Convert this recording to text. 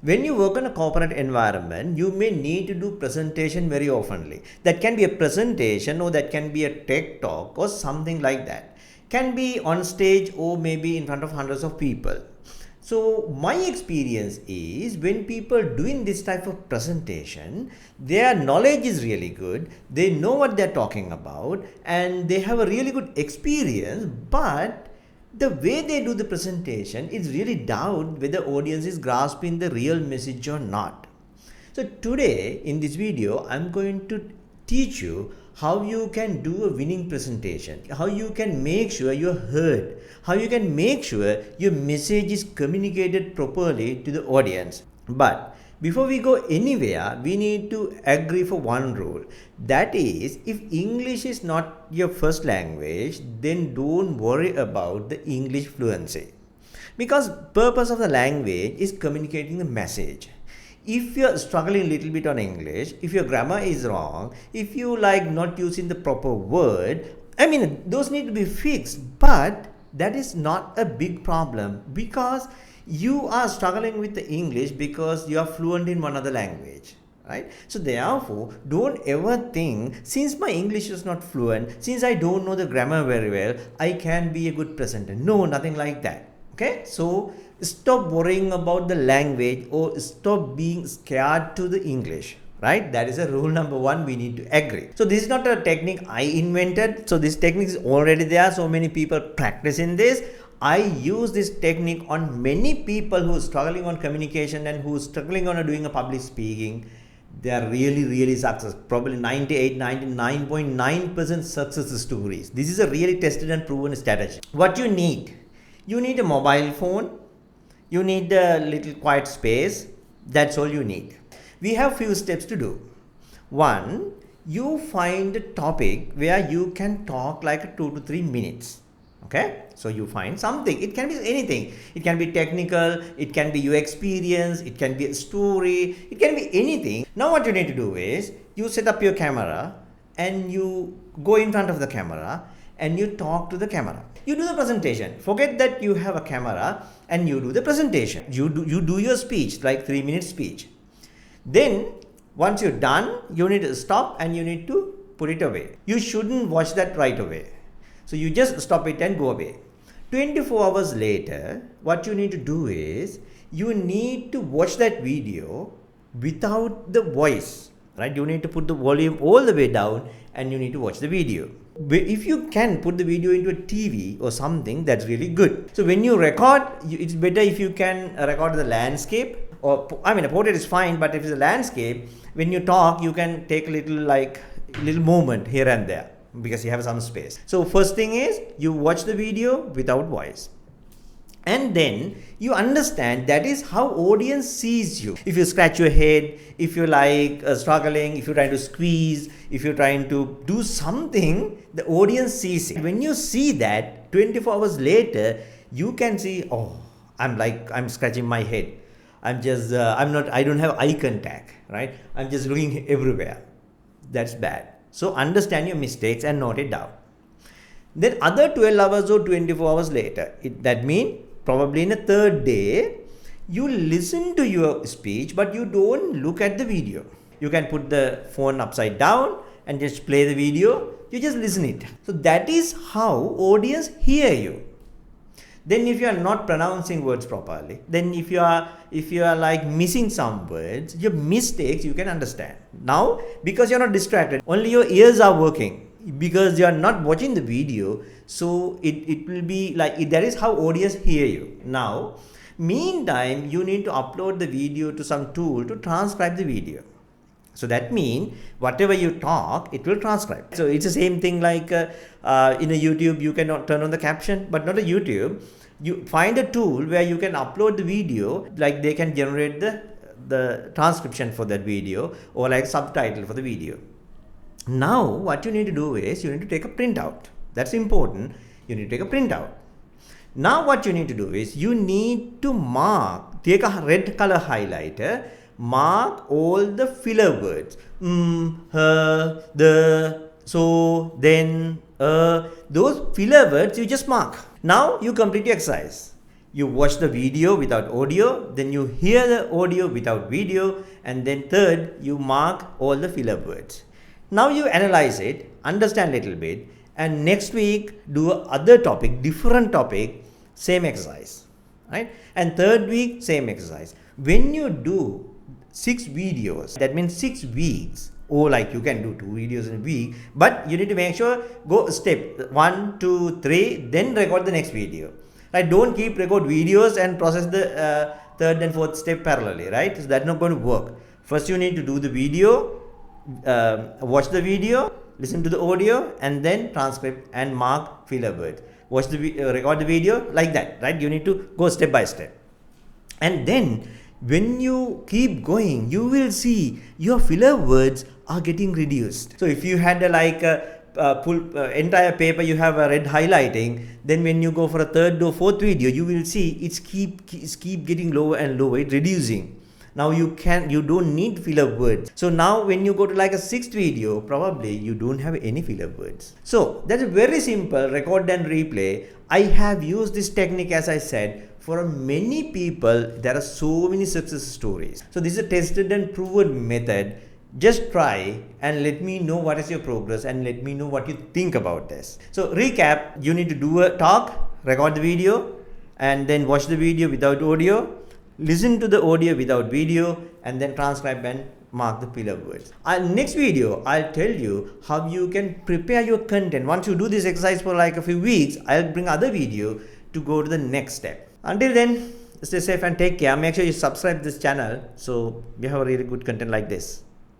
When you work in a corporate environment, you may need to do presentation very oftenly. That can be a presentation or that can be a tech talk or something like that. Can be on stage or maybe in front of hundreds of people. So my experience is when people doing this type of presentation, their knowledge is really good, they know what they're talking about and they have a really good experience, but the way they do the presentation is really doubt whether audience is grasping the real message or not. So today in this video, I'm going to teach you how you can do a winning presentation, how you can make sure you're heard, how you can make sure your message is communicated properly to the audience. But before we go anywhere, we need to agree for one rule. That is, if English is not your first language, then don't worry about the English fluency. Because purpose of the language is communicating the message. If you're struggling a little bit on English, if your grammar is wrong, if you like not using the proper word, I mean, those need to be fixed, but that is not a big problem because you are struggling with the English because you are fluent in one other language, right? So therefore, don't ever think, since my English is not fluent, since I don't know the grammar very well, I can be a good presenter. No, nothing like that. Okay, so stop worrying about the language or stop being scared to the English, right? That is a rule number one, we need to agree. So this is not a technique I invented. So this technique is already there. So many people practicing this. I use this technique on many people who are struggling on communication and who are struggling on doing a public speaking. They are really successful. Probably 99.9% success stories. This is a really tested and proven strategy. What you need? You need a mobile phone, you need a little quiet space, that's all you need. We have few steps to do. One, you find a topic where you can talk like 2 to 3 minutes. Okay, so you find something, it can be anything, it can be technical, it can be your experience, it can be a story, it can be anything. Now what you need to do is, you set up your camera and you go in front of the camera and you talk to the camera. You do the presentation. Forget that you have a camera and you do the presentation. You do your speech, like 3-minute speech. Then once you're done, you need to stop and you need to put it away. You shouldn't watch that right away. So you just stop it and go away. 24 hours later, what you need to do is, you need to watch that video without the voice, right? You need to put the volume all the way down and you need to watch the video. If you can put the video into a TV or something, that's really good. So when you record, it's better if you can record the landscape, or I mean a portrait is fine, but if it's a landscape, when you talk, you can take a little moment here and there because you have some space. So first thing is, you watch the video without voice. And then you understand that is how audience sees you. If you scratch your head, if you're struggling, if you're trying to squeeze, if you're trying to do something, the audience sees it. When you see that, 24 hours later, you can see, oh, I'm scratching my head. I don't have eye contact, right? I'm just looking everywhere. That's bad. So understand your mistakes and note it down. Then other 12 hours or 24 hours later, that means probably in a third day, you listen to your speech, but you don't look at the video. You can put the phone upside down and just play the video. You just listen it. So that is how audience hear you. Then if you are not pronouncing words properly, then if you are like missing some words, your mistakes you can understand. Now, because you're not distracted, only your ears are working. Because you are not watching the video, so it will be like, that is how audience hear you. Now, meantime, you need to upload the video to some tool to transcribe the video. So that means whatever you talk, it will transcribe. So it's the same thing like in a YouTube, you cannot turn on the caption, but not a YouTube. You find a tool where you can upload the video, like they can generate the transcription for that video or like subtitle for the video. Now, what you need to do is, you need to take a printout. That's important. You need to take a printout. Now, what you need to do is, you need to take a red color highlighter, mark all the filler words. The, so, then, those filler words you just mark. Now, you complete your exercise. you watch the video without audio, then you hear the audio without video, and then third, you mark all the filler words. Now you analyze it, understand a little bit, and next week do other topic, different topic, same exercise, right? And third week, same exercise. When you do 6 videos, that means 6 weeks, or like you can do 2 videos in a week, but you need to make sure, go step 1, 2, 3, then record the next video. Right? Don't keep record videos and process the third and fourth step parallelly, right? So that's not going to work. First you need to do the video, watch the video, listen to the audio, and then transcribe and mark filler words. Watch the record the video, like that, right? You need to go step by step. And then when you keep going, you will see your filler words are getting reduced. So if you had entire paper you have a red highlighting, then when you go for a third or fourth video, you will see it's keep getting lower and lower, it's reducing. Now you don't need filler words. So now when you go to like a 6th video, probably you don't have any filler words. So that's a very simple record and replay. I have used this technique, as I said, for many people. There are so many success stories. So this is a tested and proven method. Just try and let me know what is your progress, and let me know what you think about this. So recap, you need to do a talk, record the video, and then watch the video without audio, listen to the audio without video, and then transcribe and mark the filler words. Next video, I'll tell you how you can prepare your content. Once you do this exercise for like a few weeks, I'll bring other video to go to the next step. Until then, stay safe and take care. Make sure you subscribe this channel so we have a really good content like this.